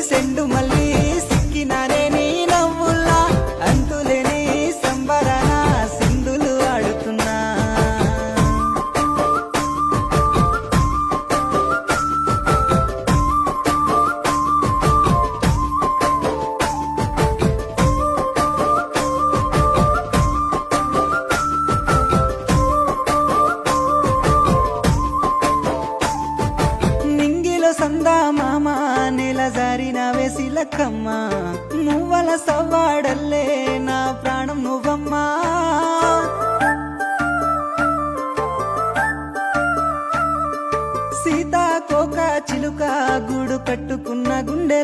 సెండు మళ్ళీ సిక్కినానే నీ నవ్వుల్లా అంతులేని సంబరాన సింధులు ఆడుతున్నా సందా మామ నెల జారిన వేసిలక్కమ్మ నువ్వల సవ్వాడల్లే నా ప్రాణం నువ్వమ్మా సీతాకోక చిలుక గూడు కట్టుకున్న గుండె